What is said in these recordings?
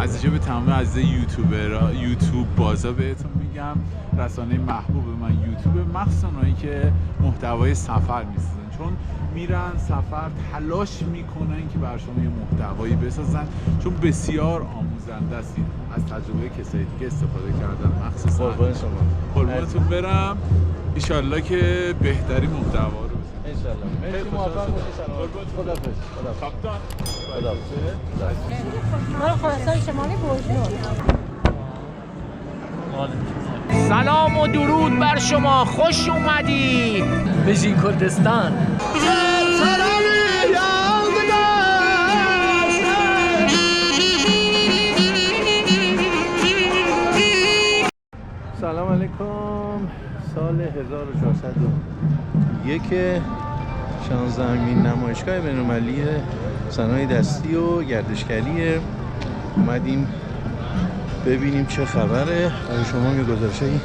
از به تمام عزیزای یوتیوب بازا بهتون میگم، رسانه محبوب من یوتیوب، مخصوصا اونایی که محتوای سفر میسازن، چون میرن سفر تلاش میکنن که بر شما یه محتوایی بسازن، چون بسیار آموزنده است از تجربه کسایی دیگه استفاده کردن. مخصوصا قربونتون برم، ایشالله که بهترین محتوا رو انشالله. مرسی، موفق باشید. خداحافظ. کاپیتان. من خواستار شمالی بوجنور. سلام و درود بر شما، خوش اومدید به کردستان. سلام علیکم. سال 1401 16مین نمایشگاه بین‌المللی صنایع دستی و گردشگریه. اومدیم ببینیم چه خبره، برای شما یه گزارشی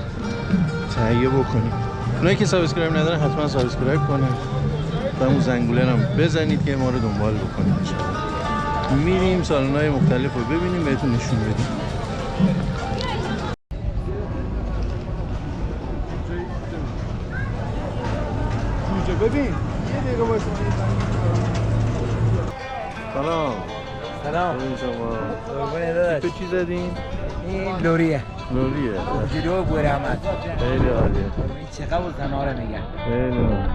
تهیه بکنیم. اونایی که سابسکرایب ندارن حتما سابسکرایب کنن و اون زنگوله رو بزنید که ما رو دنبال بکنید. میریم سالن‌های مختلف رو ببینیم، بهتون نشون بدیم. ببین یه دقیقه باشه. سلام. ببین شما تو چی زدین؟ این لوریه جلو بوره احمد. خیلی عالیه. چه قبول تناره میگن. خیلی عالیه.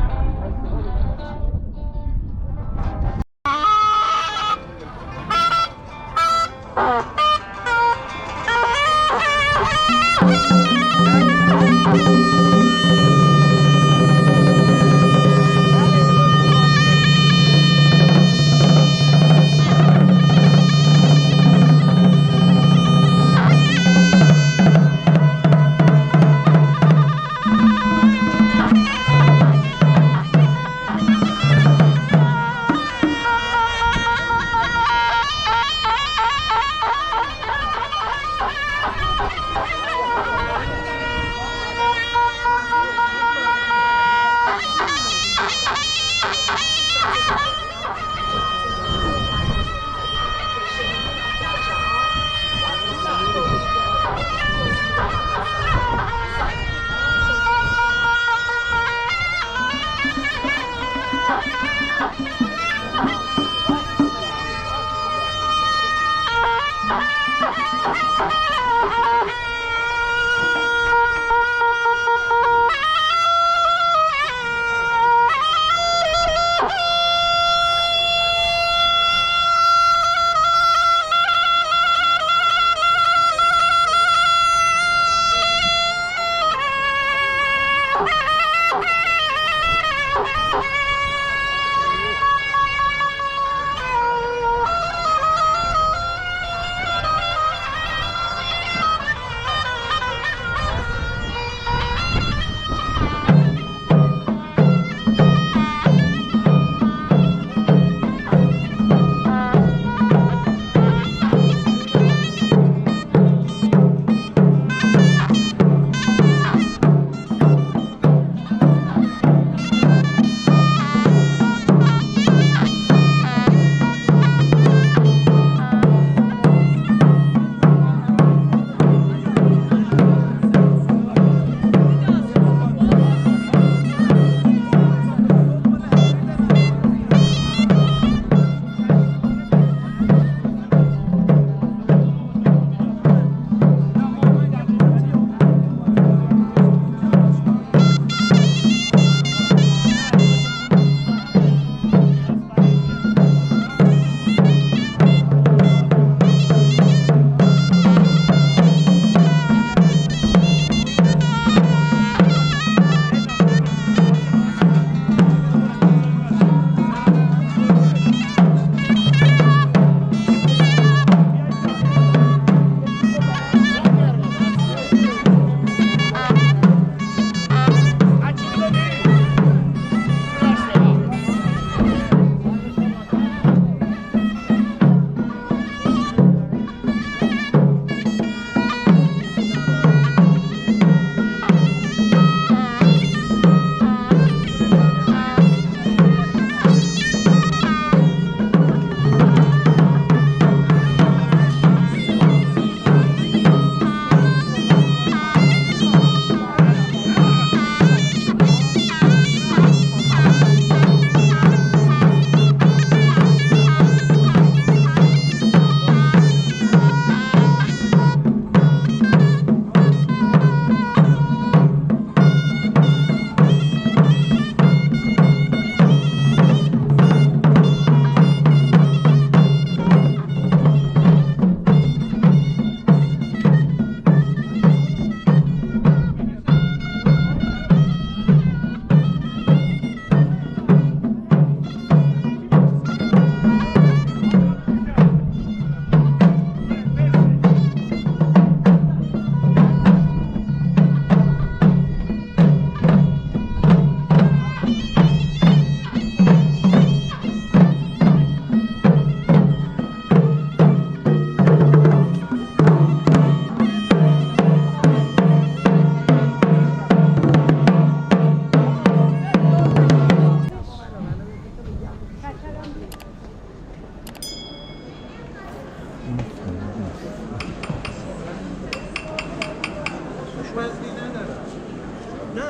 نه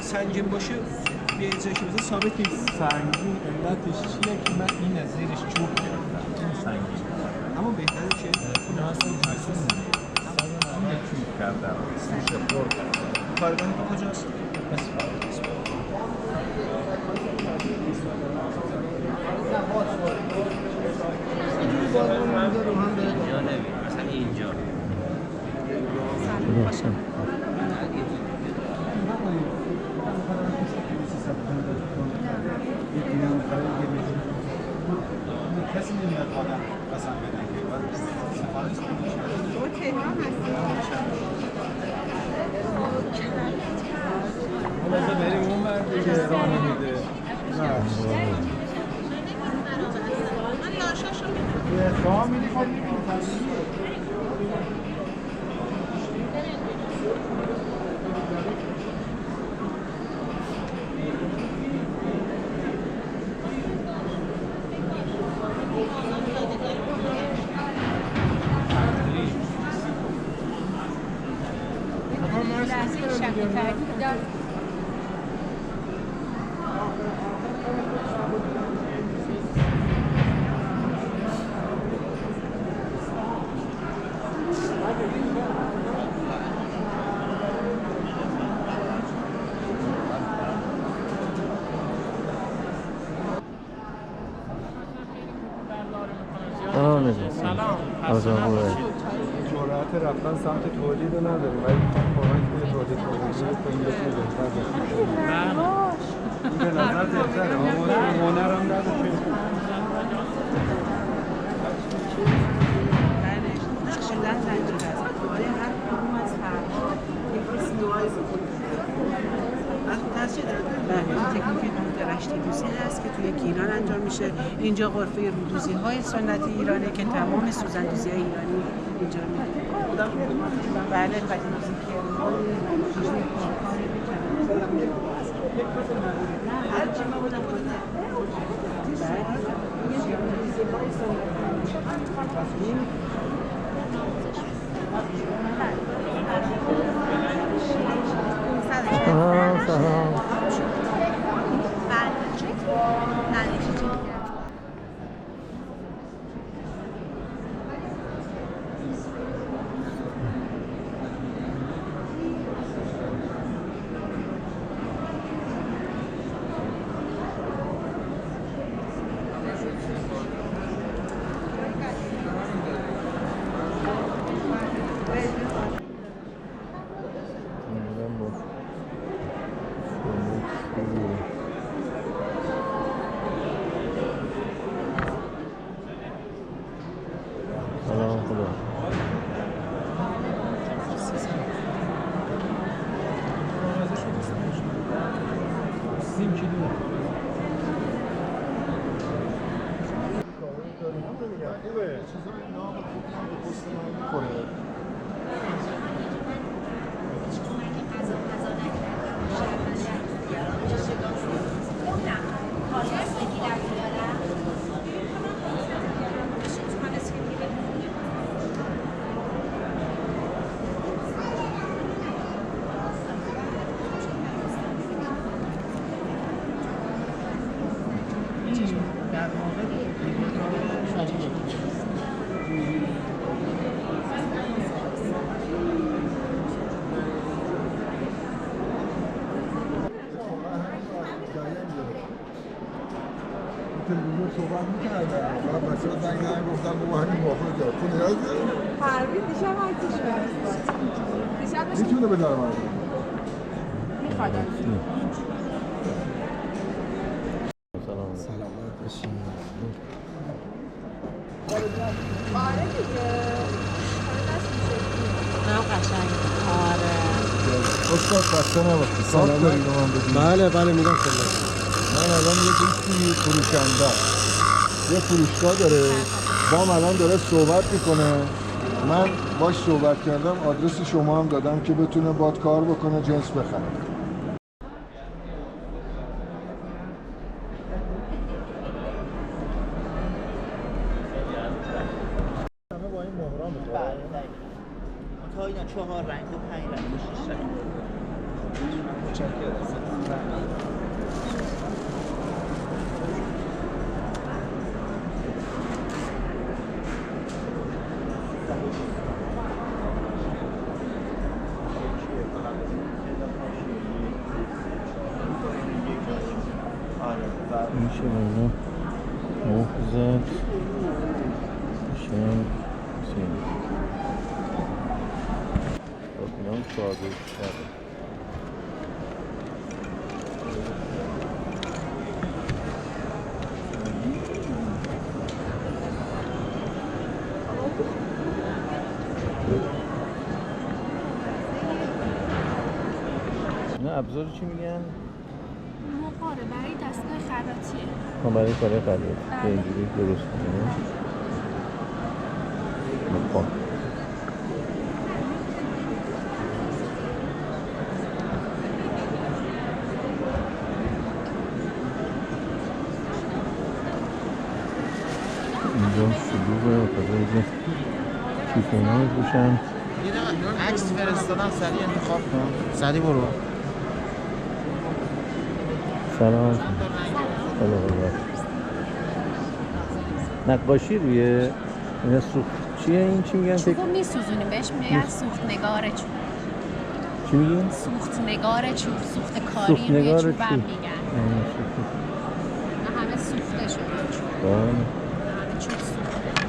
سنگین باشه به ازای که بزن ثابت نیست. سنگین علتش چیه که من این از زیرش چوب گرفتم این سنگین اما بهتره که این اصلا جسون این چوب کردم سوشه پر کردم کارگاهی که کجاست؟ مثلا اینجا کسی نمیاد آدم قسم بدن که باید سفارش کنید بریم اون مرد که رانه میده خواه میدی خب جرأت رفتن سمت تولید رو نداریم ولی کمک به تولید کنیم یکی بهتر بشه. به نظر بهتره هنر هم نداره. تکنیک رشته دوزی هست که توی گیلان انجام میشه. اینجا غرفه رودوزی های سنتی ایرانه که تمام سوزن دوزی های ایرانی اینجا میده. بله قدیم تلویزیون صحبت می‌کردم و بچه‌ها زنگ زدن گفتم بابا همین موافقه کرد تو نیاز داری؟ پروین دیشب عکسش فرستاد. میتونه به در من میخواد. سلامت باشین. آره دیگه. نه قشنگ. آره. استاد خسته نباشید. سلام دارید من بدید. بله میگم خیلی من الان یه دوستی فروشنده یه فروشگاه داره با من الان داره صحبت میکنه. من باش صحبت کردم آدرس شما هم دادم که بتونه باد کار بکنه جنس بخره. بله دقیقا تا اینا 4 رنگ و 5 رنگ و 6 رنگ میشه بالا مخ زد شم سیم خب اینا هم ساده شده اینا ابزار چی میگن؟ مقاره برای دستگاه خراتیه. برای کار خرات که اینجوری درست کنیم مقاره اینجا شلوغه مقدار شیفونه ها بپوشن عکس فرستادم سریع انتخاب کن سریع برو سلام نقاشی روی اینا سوخت چیه این چی میگن؟ چوبو میسوزونیم بهش میگن سوخت نگار چوب. چی میگین؟ سوخت نگار چوب سوخت کاری روی چوب هم میگن همه سوخته شده چوب همه چوب سوخته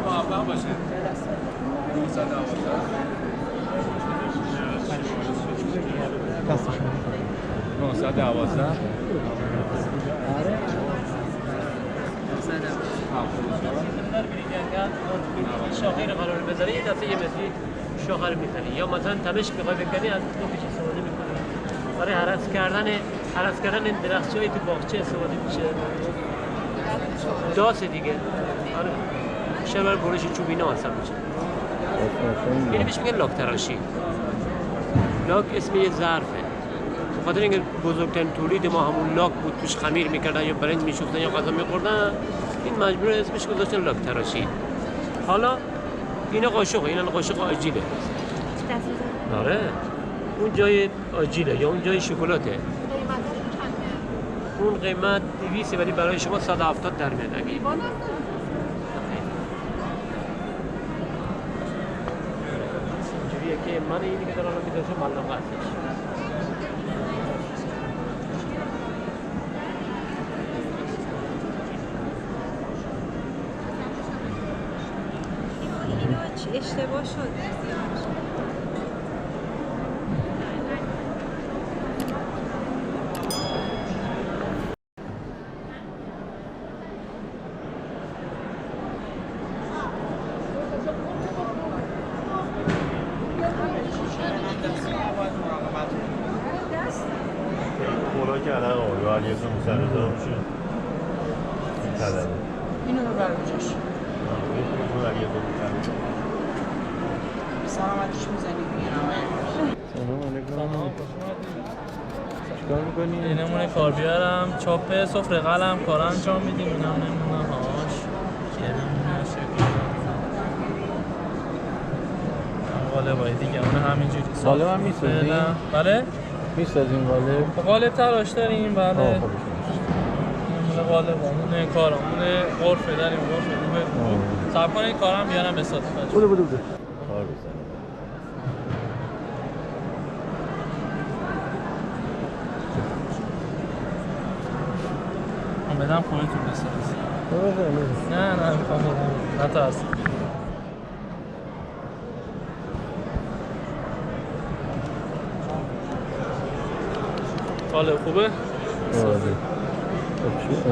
موفق باشید 912 شاخه رو قرار بذاری یه دفعه یه متری شاخه رو می‌کنی یا مثلا تمشک بخوای بکنی از دو پیش استفاده می‌کنی برای هرس کردن این درخت‌های تو باغچه استفاده میشه داس دیگه آره میشه برای برش چوبینا حساب میشه یعنی بهش میگن لاک تراشی لاک اسم یه ظرفه بخاطر اینکه بزرگترین تولید ما همون لاک بود توش خمیر میکردن یا برنج میشوفتن یا غذا میخوردن این مجبور اسمش گذاشتن لاک تراشی حالا اینا قاشقه اینا قاشق آجیله آره اون جای آجیله یا اون جای شکلاته اون قیمت 200 ولی برای شما 170 در میاد اگه اینجوریه که من اینی که دارم میذارم معلوم هستش اشتباه شد اونا که الان آقا علیه مسلطه میشه تدمه اینو ببر بجاش اون علیه مسلطه سلامتش میزنی سلام علیکم چیکار میکنی؟ این نمونه کار بیارم چاپ سفره قلم کار انجام میدیم این هم نمونه هاش که نمونه شکل قالبای دیگه اون همینجوری قالب هم میسازیم؟ بله؟ میسازیم قالب؟ قالب تراش داریم بله نمونه قالب همونه کار همونه غرفه داریم غرفه روبه صاحب کنه این کارم بیارم بسازیم بوده کار بزنیم بدم خودتون بسازید نه میخوام بدم نترس حالا خوبه؟ آره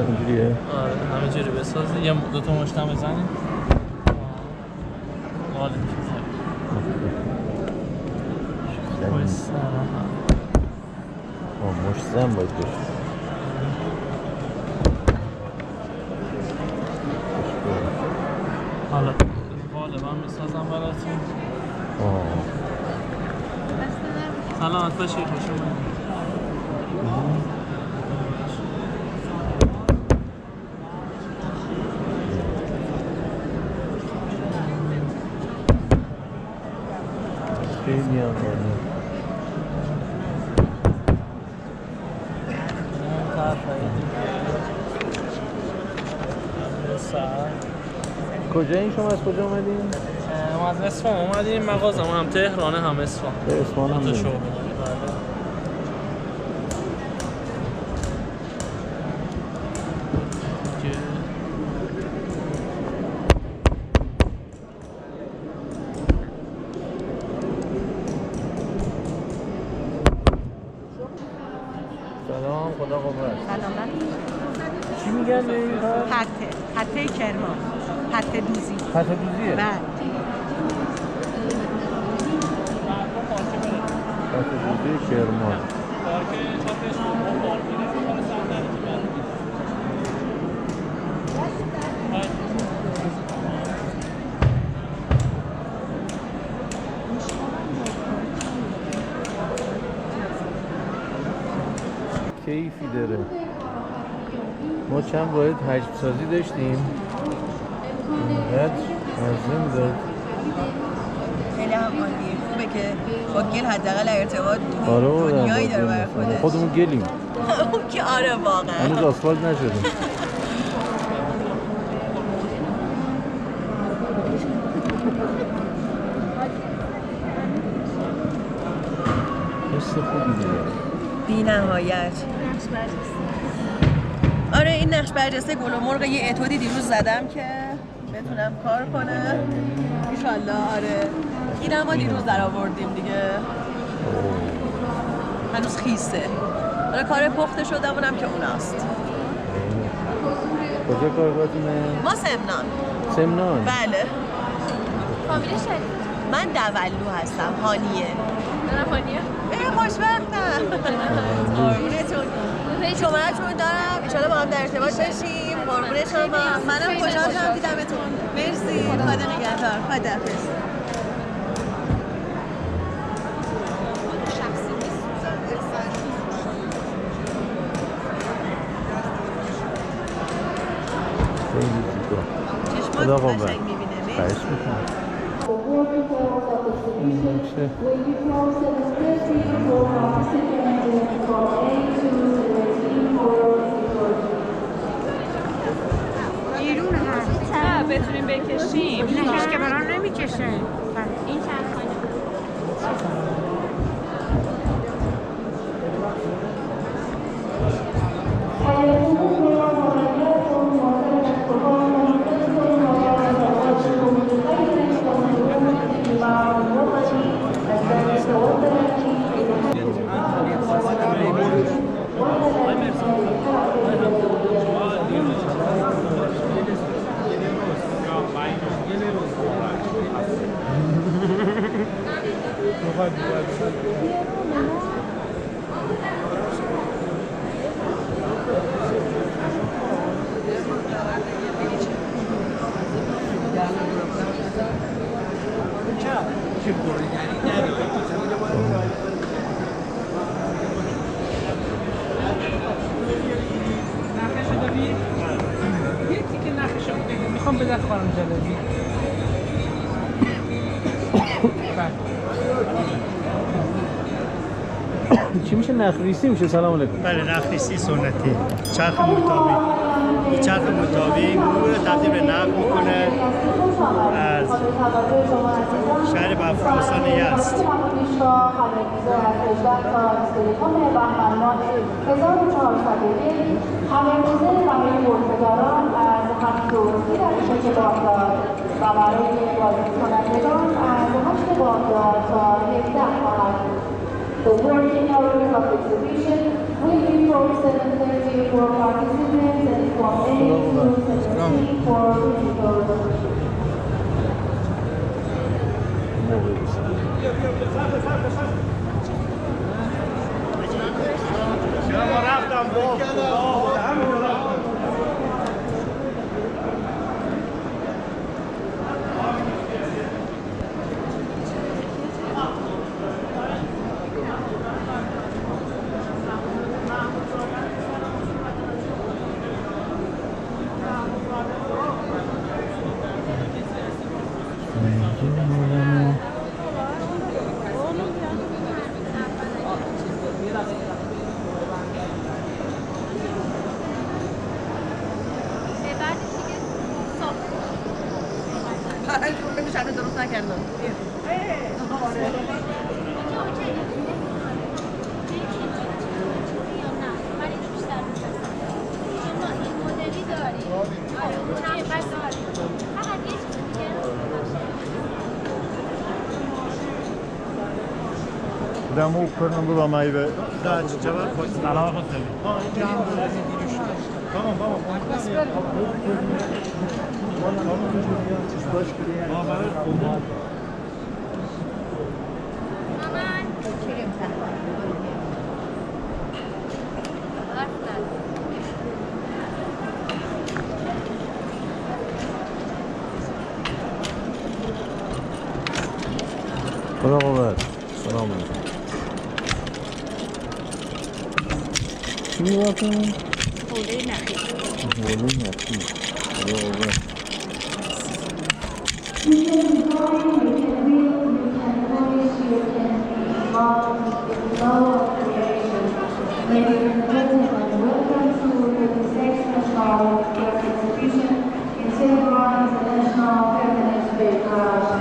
اینجوریه؟ آره همه جوری بسازی یه دوتا مشتم بزنی حالا مشت زن باید بشه حالا غالبا میسازم براتون سلامت باشید خوش اومدید میام بالا. کجا این شما از کجا اومدین؟ ما از اصفهان اومدیم، مغازه هم تهرانه هم اصفهان. به اصفهان هم بریم. سلام، خدا قوت. سلام. چی میگن به این کار؟ پته کرمان، پته دوزی. پته دوزیه؟ بله. پته دوزی کرمان. کیفی داره. ما چند باید حجم سازی داشتیم اینقدر مزه میداد. خیلی هم عالیه، خوبه که با گل حداقل ارتباط آره دنیایی داره برای خودش. خودمون گلیم. اون که آره واقعا هنوز آسفالت نشدیم. حس خوبی دیگه. بی نهایت. آره این نقش برجسته گل و مرغ یه اتودی دیروز زدم که بتونم کار کنم ایشالله. آره اینم ما دیروز در آوردیم دیگه، هنوز خیسه. آره کار پخته شدم اونم که اوناست. کجا کارگاهتونه؟ ما سمنان. سمنان؟ بله. فامیلش چیه؟ من دولو هستم، هانیه. دارم هانیه؟ خوشبختم. قربونتون. شماره‌تون دارم، انشالله با هم در ارتباط باشیم. قربون شما. منم خوشحالم دیدمتون. مرسی. خدا نگهدار. خداحافظ. خدا قوت. خواهش میکنم. بیرون هست نه بتونیم بکشیم. نکش که برام نمیکشه. این چند خانه میخوام به دست خانم جلبی. چی میشه نخریسی میشه؟ سلام علیکم. بله نخریسی سنتی، چرخ مطابق. این چرخ مطابق مرور رو تبدیل به نقل میکنه از شهر بفرستان یزد. و برای بازدید کنندگان از 8 بامداد تا 17 خواهد بود. The working hours of exhibition will be from 7:30 for participants and from 8 to 7:30 for visitors. شده درست نکردم. دمو کنم با مایه جواب خوش سلام خوش خدا قوت سلام علیکم چی می‌بافیم؟ حوله نخی حوله نخی خدا قوت Ladies and gentlemen, welcome to the 6th National Dress Exhibition in Tehran International Feminist Day Garage.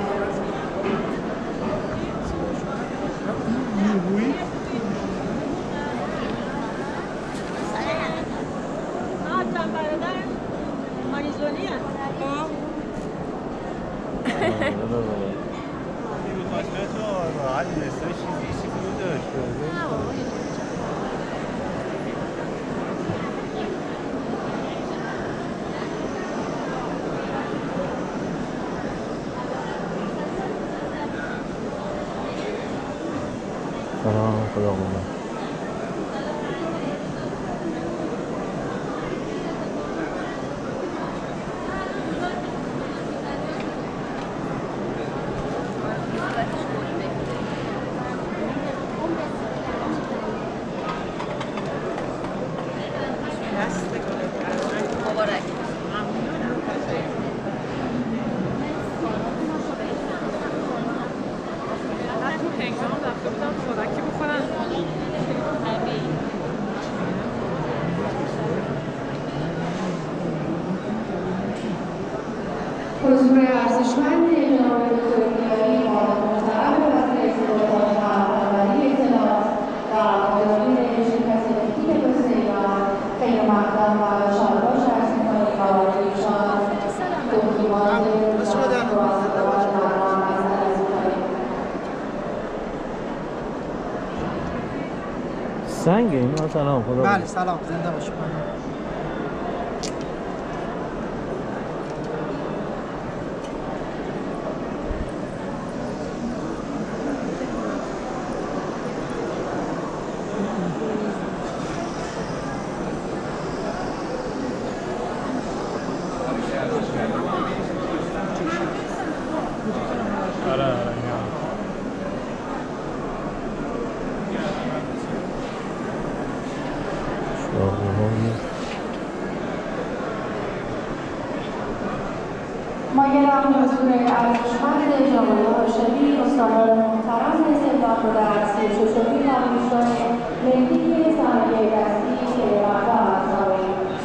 سلام خدا قوت مبارک. حضور ارزشمند جناب دکتر میاری معاون محترم وزیر ارتباطات و رهبری اطلاعات و مدیر شرکت تکنیک پست ایران خیلی مقدم و شادباش عرض می‌کنیم و ایشان توضیحات مفصل و برنامه عرض می‌کنیم. سنگه اینا سلام خدا بله سلام زنده باشید. مایلم حضور ارزشمند جناب هاشمی استاندار محترم استعداد در 36مین دانشگاه ملی صنایع دستی تهران را افزایش.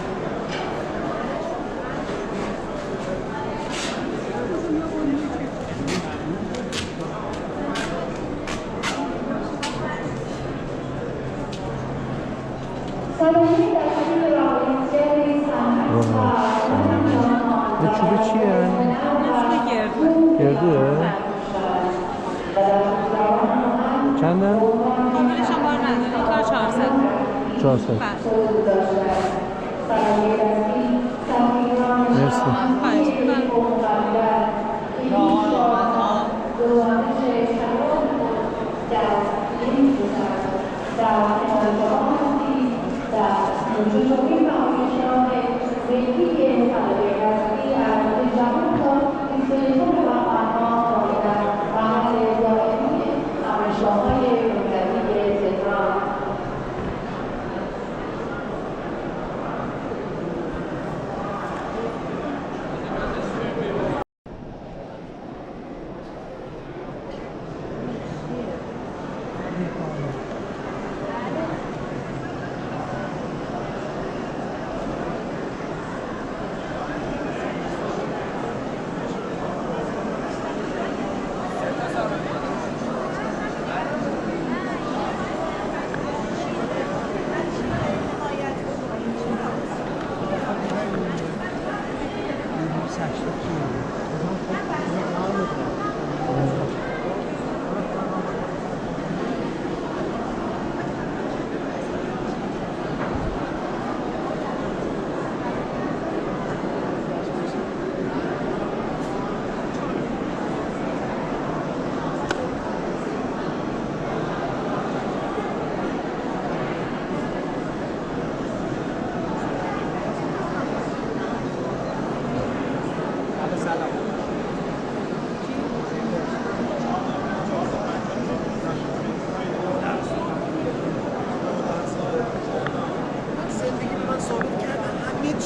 صنایع دستی رایج‌تری به چوب چیه؟ گردوه؟ چنده؟ کاملش هم بار نداره. این کار 400. 400 مرسی. خواهش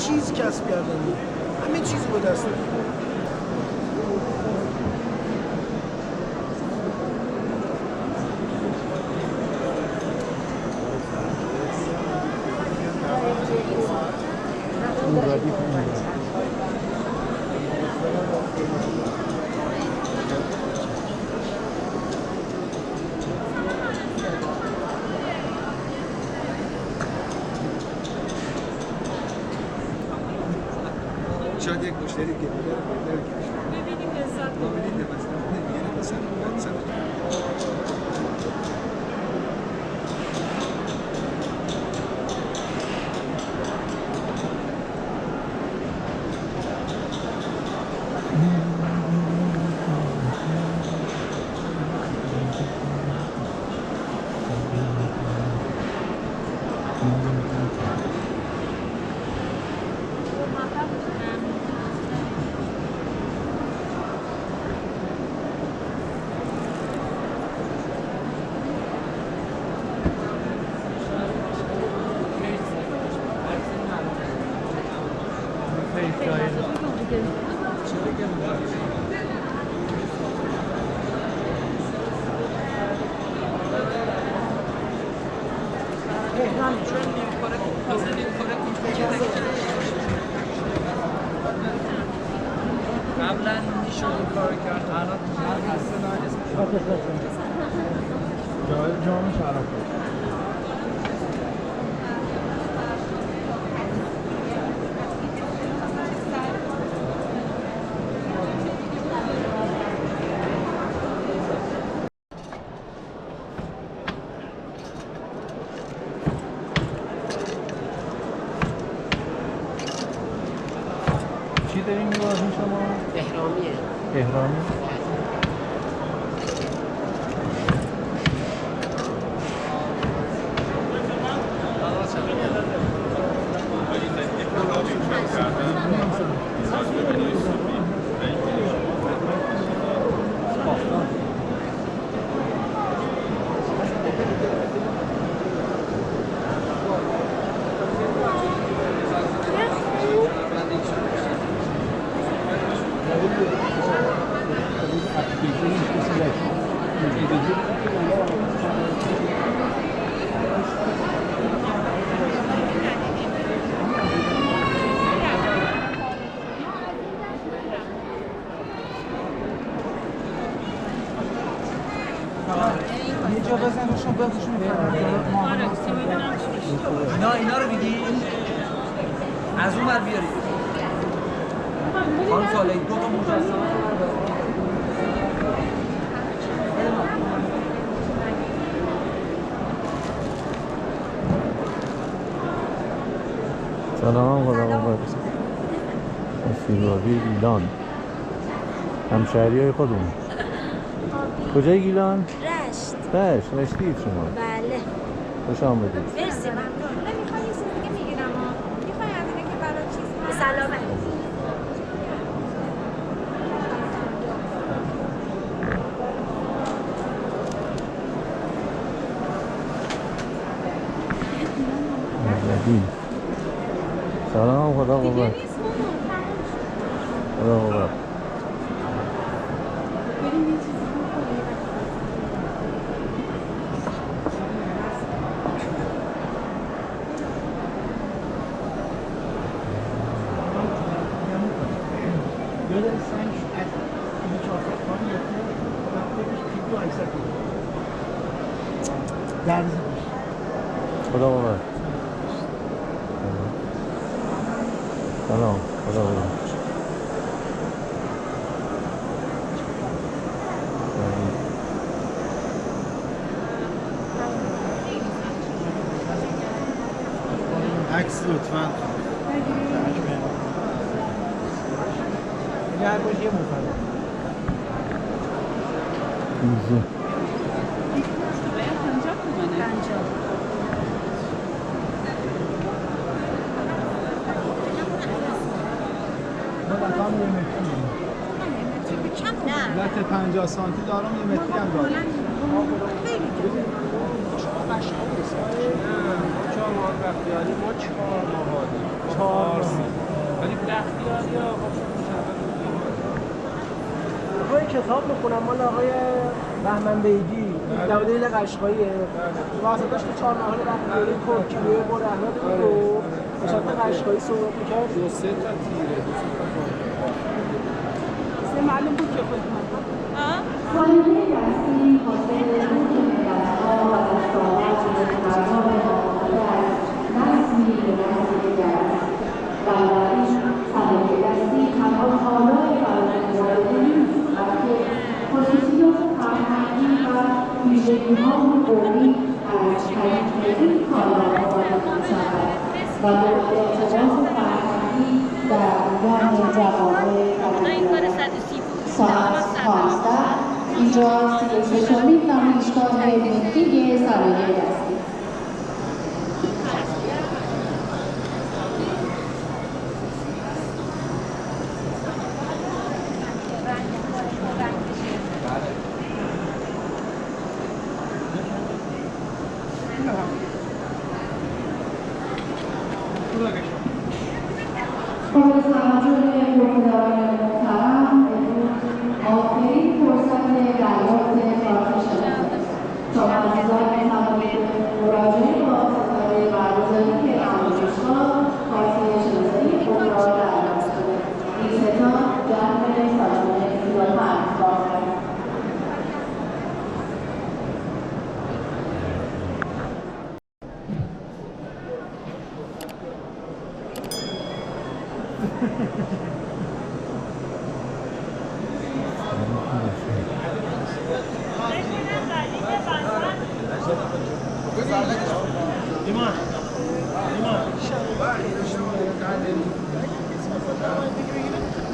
چیز کسب کردنی، همه چیز با دست داری. شاید یک مشتری که ببینیم لذت ببینید مثلا قبلا میشد این کار کرد الان هر هسته جام شراب چی داریم می‌بازیم شما؟ احرامیه. احرامی؟ یه جا بزن روشون بگوشون اینا رو میگی؟ از اون بر بیاری خانم ساله 2 تا مجسمه سلام خدا قوت فیلم‌های گیلان همشهری های خودمون کجای گیلان؟ رشت رشتید شما؟ بله خوش آمدید مرسی ممنون نمیخوای یه چیز دیگه میگیرم میخوای از اینه که برای چیز سلامت سلام خدا قوت خدا قوت خدا قوت سلام خدا قوت عکس لطفاً هر باش یه مفرد لط 50 سانتی دارم یه متری هم دارم چهار ماه بختیاری ما 4 ماه ولی بختیاری آقا روی کتاب میخونم مال آقای بهمن بیگی دلیل قشقاییه واسطش تو 4 ماهه وقت دوره کرکیلوی بر احمد رو نشاط قشقایی صحبت میکرد 2-3 تا تیره سه معلوم بود که خود خانگی دستی حاصل روح ملت‌ها و دستاورد کشورها به حافظه از نسلی به نسل دیگر است. بنابراین صنایع دستی تنها کالای فرهنگ‌زاده نیست بلکه خصوصیات فرهنگی و ویژگی‌های قومی از طریق این کالا معرفی می‌شود و مورد ارتباط فرهنگی در میان جوامع ساعت 15 اینجا 33مین نمایشگاه ملی صنایع دستی. قابل توجه وکلایان محترم آخرین فرصت دریافت کارت شناسایی شما عزیزان می‌توانید به مراجعه با ستاره برگزاری نمایشگاه کارت شناسایی خود را دریافت کنید. این ستاد جمع سالن 35 واقع است.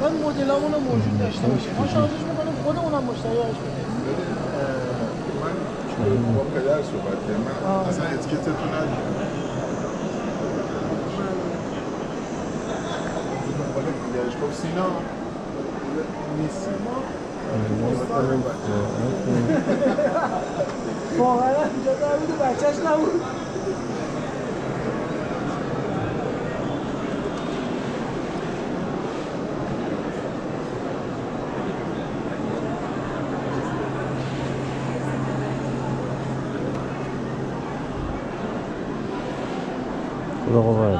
من مدلامون رو موجود داشته باشیم ما شانسش میکنیم خودمونم مشتری هاش بدیم من با پدر صحبت کردم من اصلا اتیکتتون ندیدم حالا دیگرش گفت سینا نیست واقعا اینجا نبود و بچهش نبود خدا قوت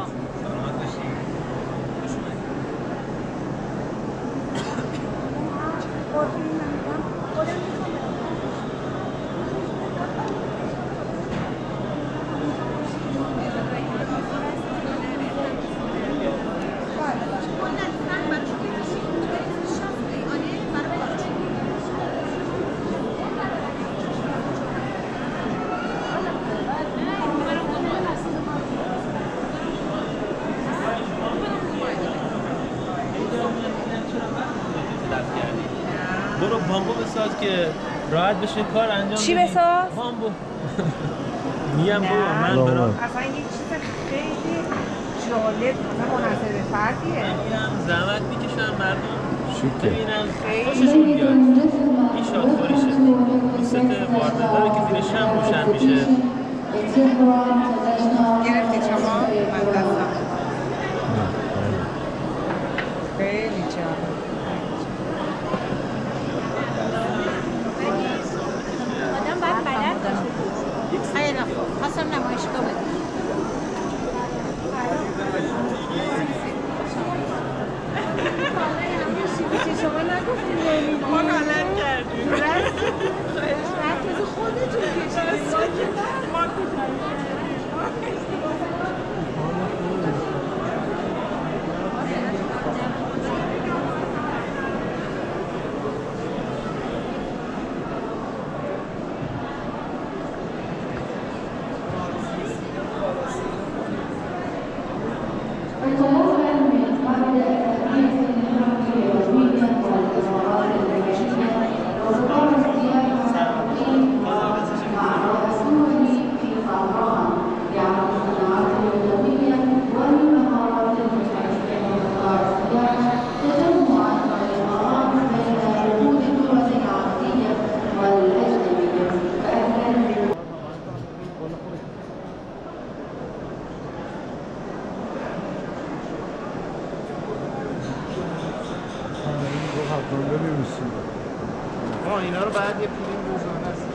برو بامبو بساز که راحت بشه کار انجام چی بساز؟ بامبو میگم بابا من برام اصلا یه چیز خیلی جالب منحصر به فردیه زحمت میکشن مردم شیکه ببینن خوششون بیاد این شادخوریشه این ست واردداره که زیرش هم روشن میشه گرفتی شما؟ من دستم خیلی جالب آدم باید بلد باشه خیلی خوب خواستم نمایشگاه بدیم شما نگفتیم ما غلط کردیم مرکز خودتون کشید Gracias. حتما بنویسیم. اینا رو بعد یه فیلم روزانه است.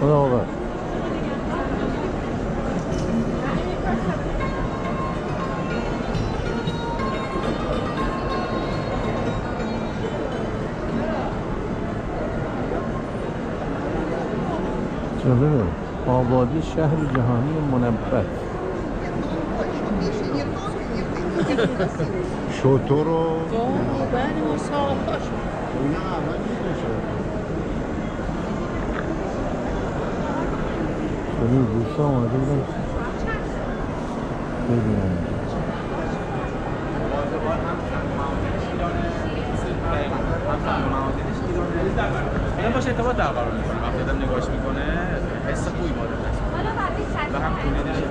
خدا آقا جالبه آبادی شهر جهانی منبت شطور رو این دوستا آمده بودن ببینم اینا باشه ارتباط برقرار میکنه وقتی آدم نگاهش میکنه حس خوبی با آدم دست و هم تولیدش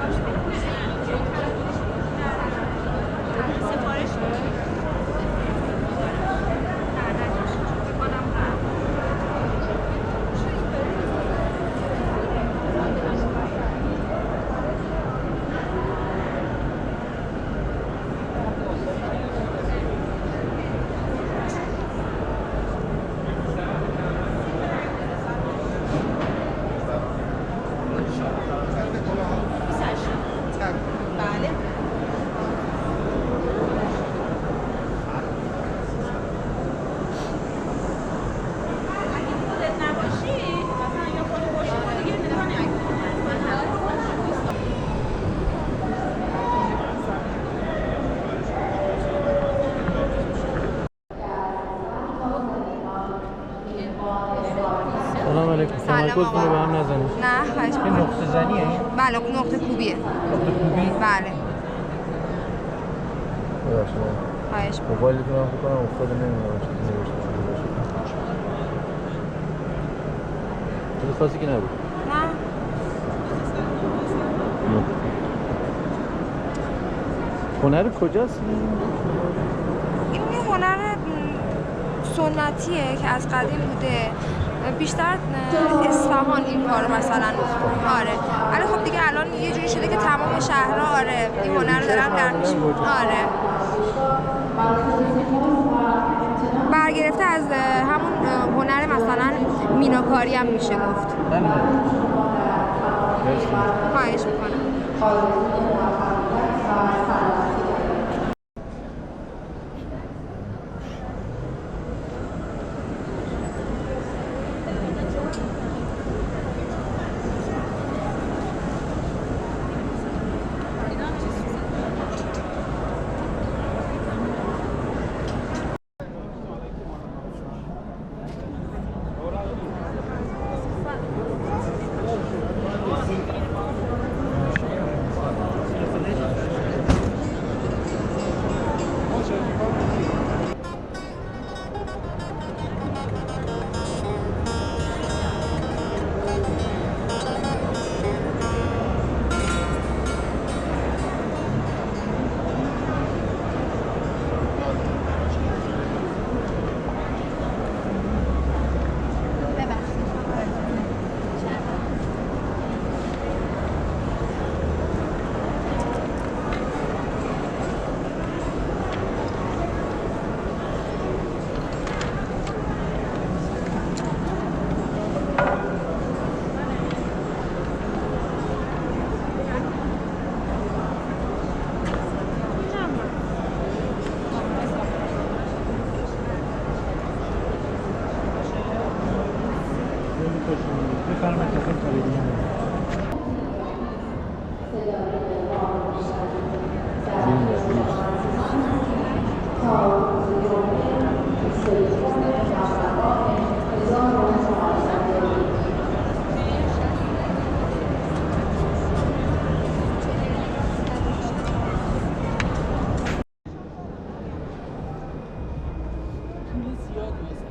سلام علیکم. تمرکزتون رو به هم نزنید. نه خواهش این نقطه زنیه؟ بله نقطه کوبیه. نقطه کوبی؟ بله. خواهش موبایلتون رو فکر کنم افتاده نمیدونم چیزی نوشته شده باشه. چیز خاصی که نبود. نه. هنر کجاست؟ این هنر سنتیه که از قدیم بوده. بیشتر اصفهان این کارو مثلا آره ولی خب دیگه الان یه جوری شده که تمام شهرها آره این هنر رو دارن در پیش آره برگرفته از همون هنر مثلا میناکاری هم میشه گفت. خواهش میکنم.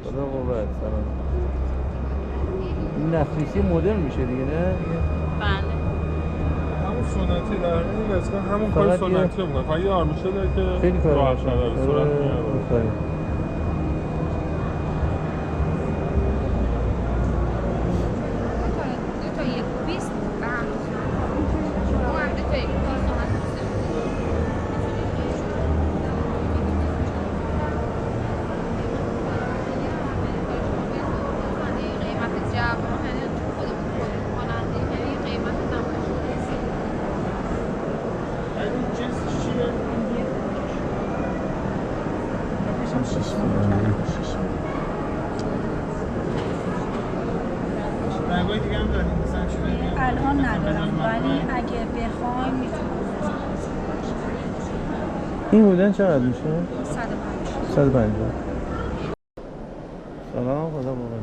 خدا قوت سلام. این نفیسی مدرن میشه دیگه نه؟ بله. همون سنتی در این قسمت همون کار سنتی رو میکنه. فقط یه آرمیشه داره که خیلی کار راحت داره سرعت میاره. الان ندارم ولی اگه بخوایم میتونم. این بودن چقدر میشه؟ 150. سلام خدا قوت.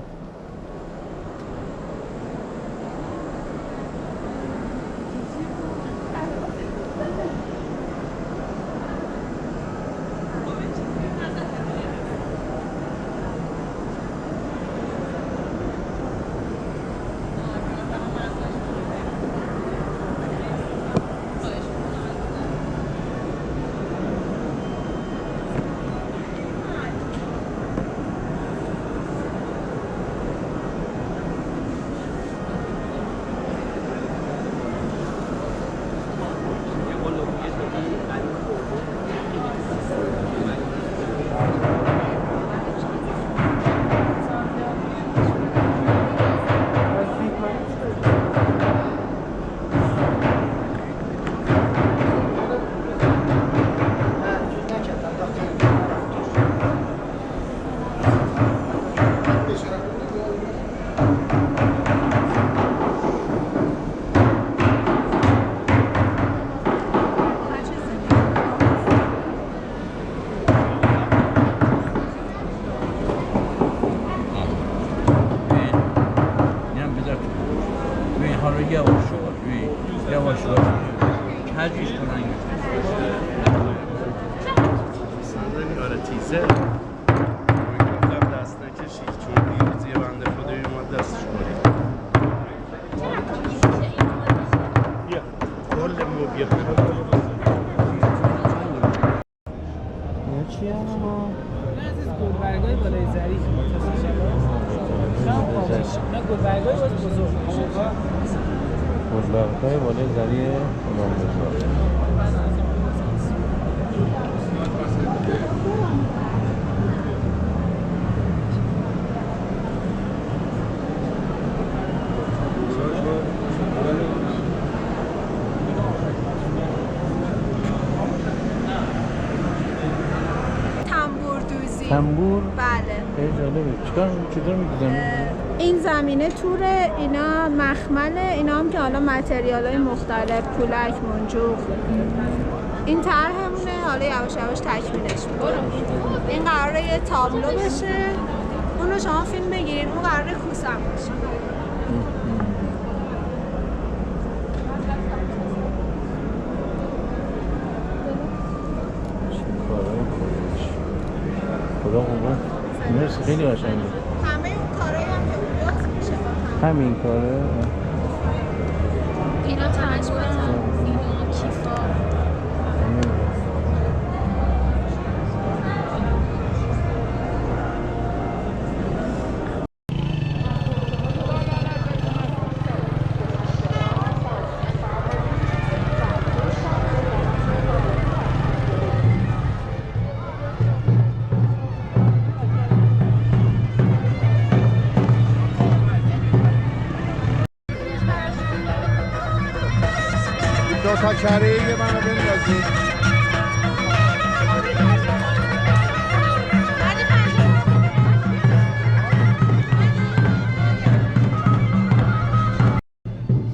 گلبرگ‌های بالای زری امام‌رضا. تنبور؟ بله. خیلی جالبه. چطور می‌دوزن؟ این زمینه توره، اینا مخمله، اینا هم که حالا متریال‌های مختلف، پولک، منجوق. این طرحمونه، حالا یواش یواش تکمیلش می‌کنم. این قراره یه تابلو بشه. اونو شما فیلم بگیرین، اون قراره کوسم باشه. خدا قوت. مرسی خیلی قشنگه. همه اون کارهایی هم که اونجاست میشه با همین کاره. اینا تجمع، اینا کیفا. تا کره یه منو بندازید.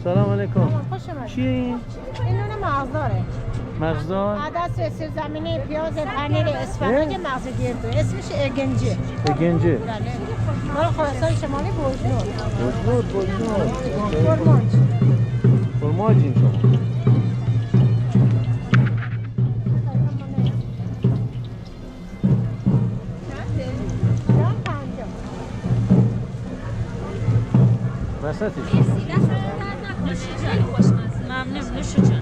سلام علیکم. خوش اومدید. چیه این؟ این نون مغزداره. مغزدار؟ عدس سیرزمینی، پیاز، پنیر، اسفناج، مغز گردو. اسمش اگنجه. اگنجه. بله. مال خراسان شمالی بوجنور. بوجنور. فرماج. فرماج این شما. وسطش. ممنون نوش جان.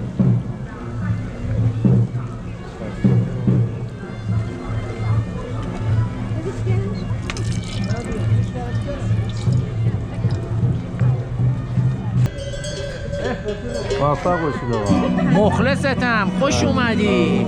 موفق باشید آقا. مخلصتم، خوش اومدی.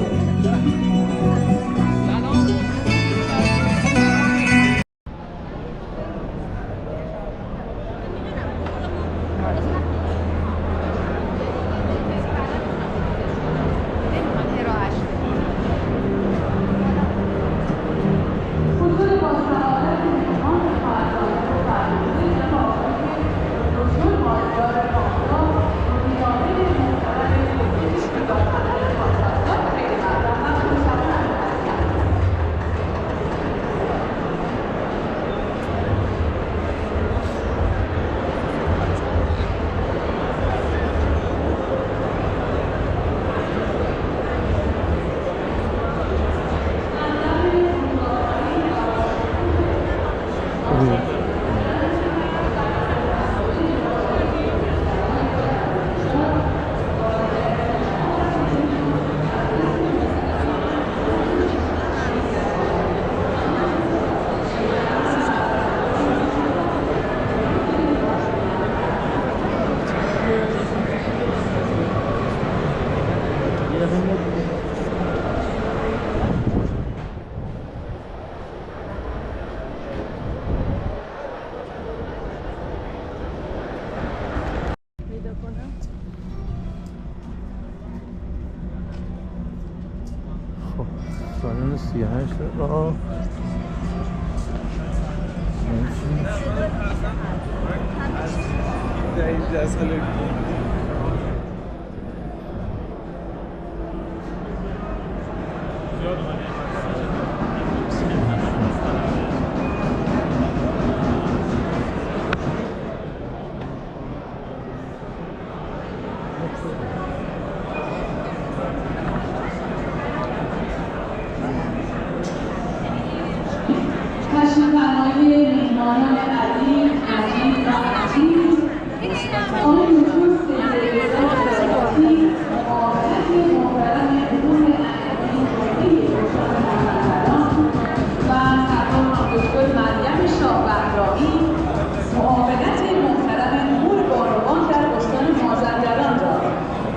سالن 38 راه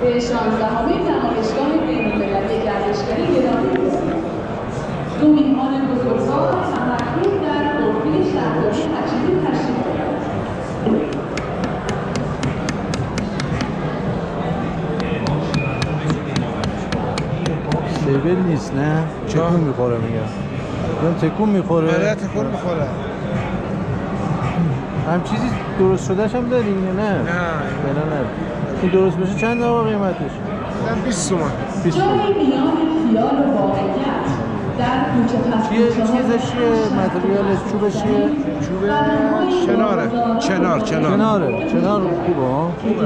به 16مین نمایشگاه بین‌المللی گردشگری گرامی رسید. دو میهمان بزرگوار تمرکز در غرفه شهرداری تجدید تشریف دارند. سیبل نیست نه؟ تکون میخوره میگم. تکون میخوره؟ آره تکون میخوره. هم چیزی درست شدهش هم داریم یا نه؟ نه نه. این درست بشه چند دقیقه قیمتش؟ 20 تومن. 20 تومن. چیزش چیه؟ متریالش چوبش چیه؟ چوب چناره. چنار خوبه ها؟ خوبه.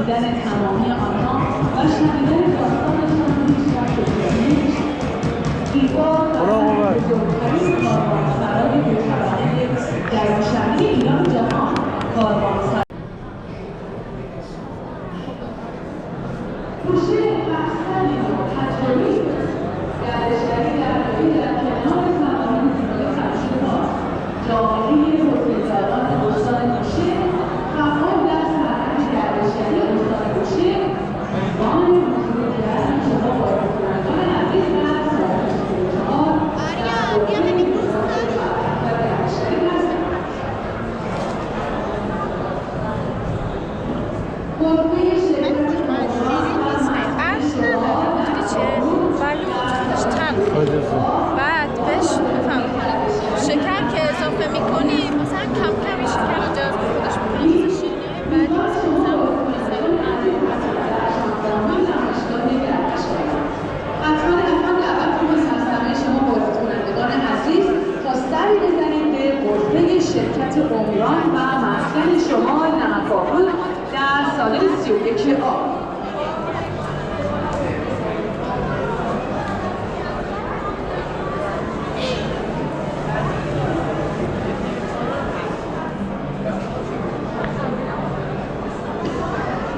تهران و مسکن شمال نمک‌آلود در سال 31 آب.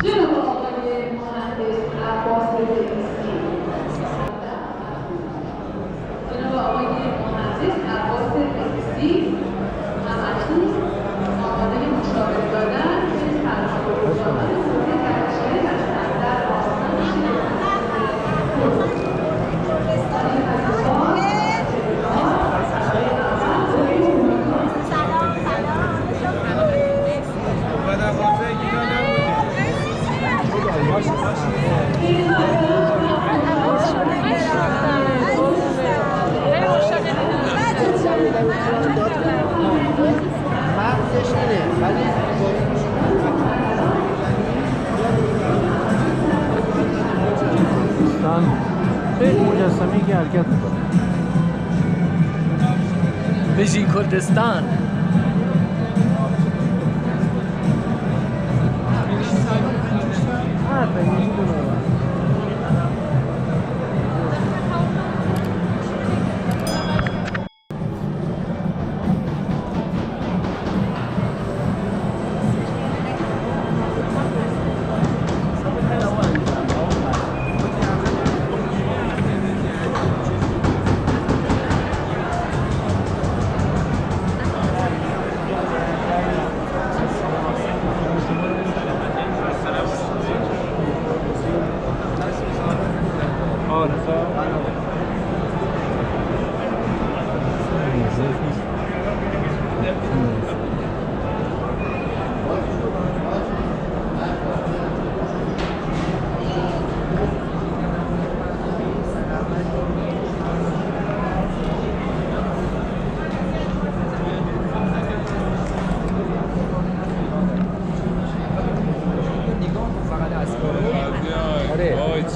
جناب آقای مهندس عباس رئیسی، جناب آقای مهندس عباس رئیسی همکنون آماده مشاوره دادن به سرمایه‌گذاران حوزه گردشگری هستند در آستان خیلی مجسمه‌ای که حرکت میکنه. بژین کردستان.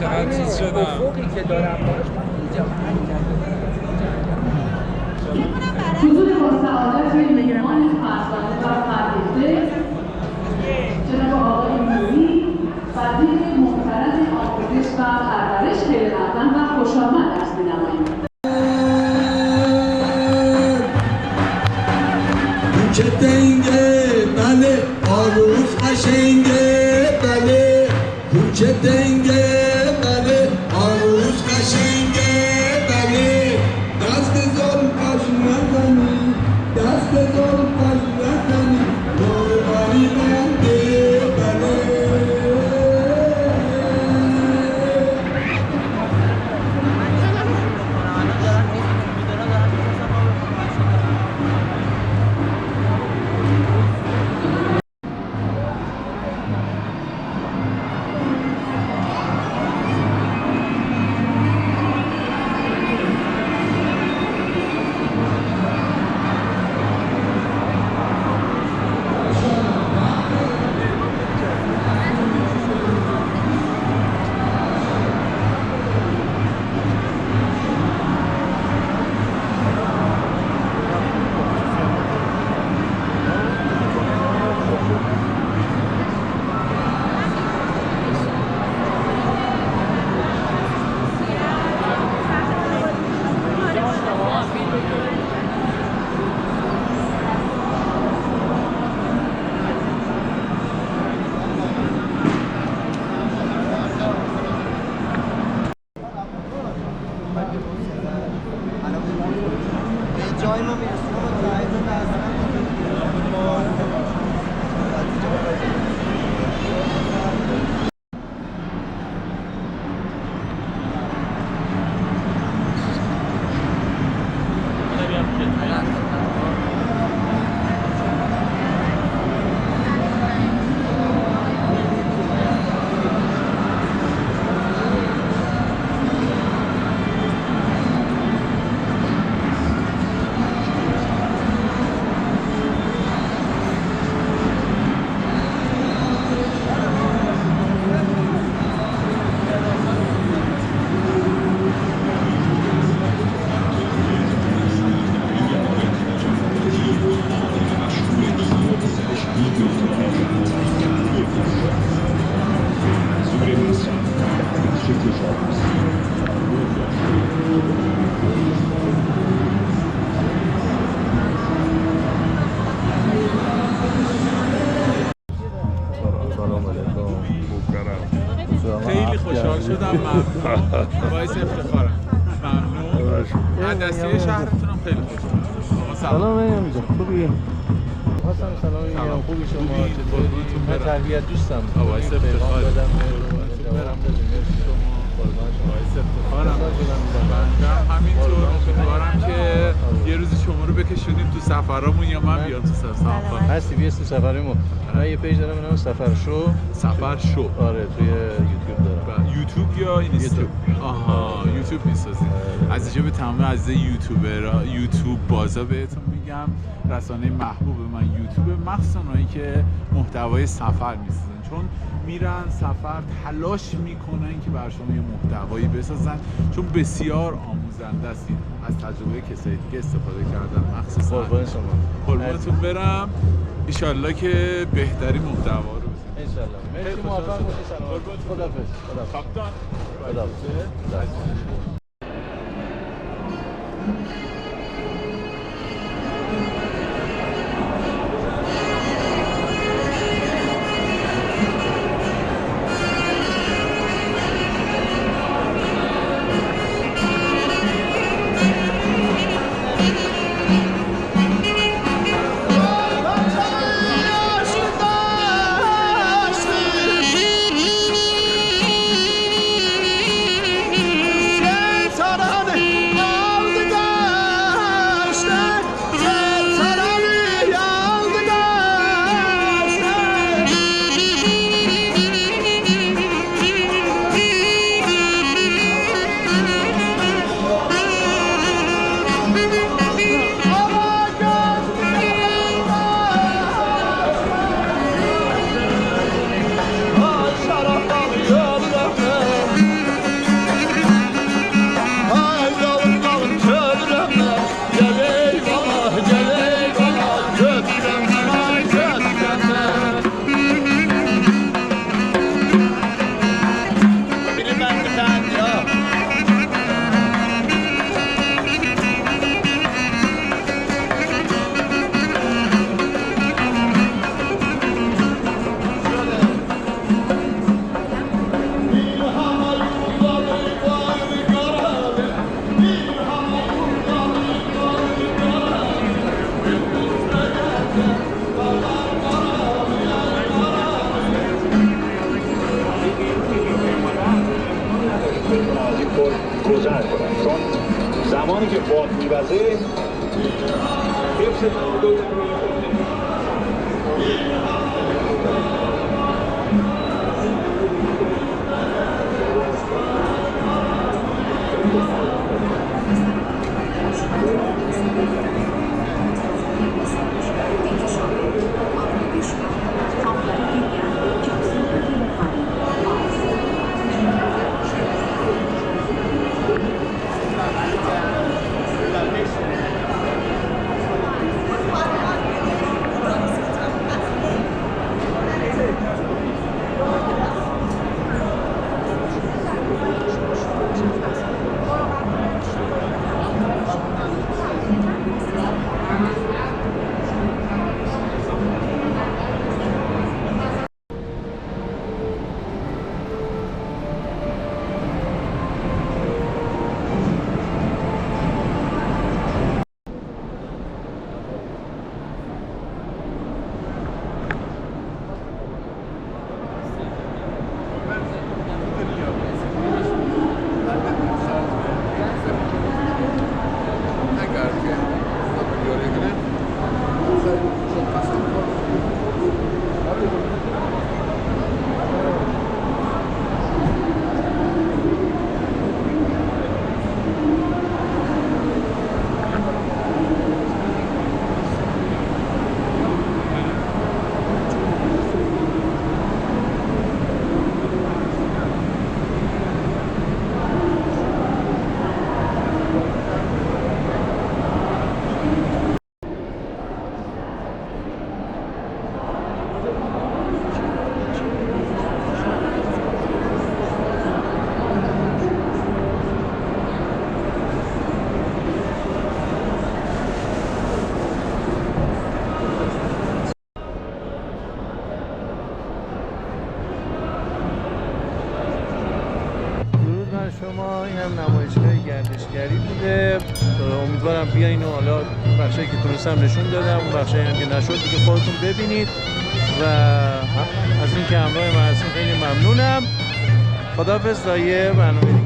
چقدر چیز شدم. افقی که دارم باش حضور با سعادت مهمان فرزانه و فرزانه جناب آقای نوری وزیر محترم آموزش و پرورش خیلی مقدم و خوش آمد عرض می‌نماییم. کوچه دنگه بله آروز قشنگه بله کوچه دنگه بله آروز قشنگه بله دست زلفش نزنی دست زلفش نزنی نوری بنده بله خوشحال شدم. ممنون. باعث افتخارم. ممنون. از دسته شهرتونم خیلی خوشحالم. سلام اینجا خوبی؟ خواستم سلام میگم خوبی شما چطوری؟ من تربیت دوستم. باعث افتخارم. افتخارم بندم همینطور. امیدوارم که یه روزی شما رو بکشونیم تو سفرامون یا من بیام تو سفر. هستی بیاست تو سفرمون. من یه پیج دارم به نام سفر شو. آره توی یوتیوب دارم. یوتیوب یا اینستاگرام؟ آها یوتیوب میسازید. از اینجا به تمام عزیزای یوتیوبرها یوتیوب بازا بهتون میگم رسانه محبوب من یوتیوب، مخصوصا اونایی که محتوای سفر میسازن، چون میرن سفر تلاش میکنن که بر شما یه محتوایی بسازن، چون بسیار آموزنده است. از تجربه کسایی دیگه استفاده کردن مخصوصا. قربونتون برم. ان که بهترین محتوا رو بسازید. ان شاء الله. مرسی، موفق باشید. سلام. خداحافظ. کاپیتان. خداحافظ. گذر کنند، چون زمانی که باد میوزه حفظ تعادل شما. این هم نمایشگاه گردشگری بوده. امیدوارم بیاین و حالا بخشی که تونستم نشون دادم، اون بخشی هم که نشد دیگه خودتون ببینید و از اینکه همراه من هستین خیلی ممنونم. خداحافظ تا یه برنامه دیگه.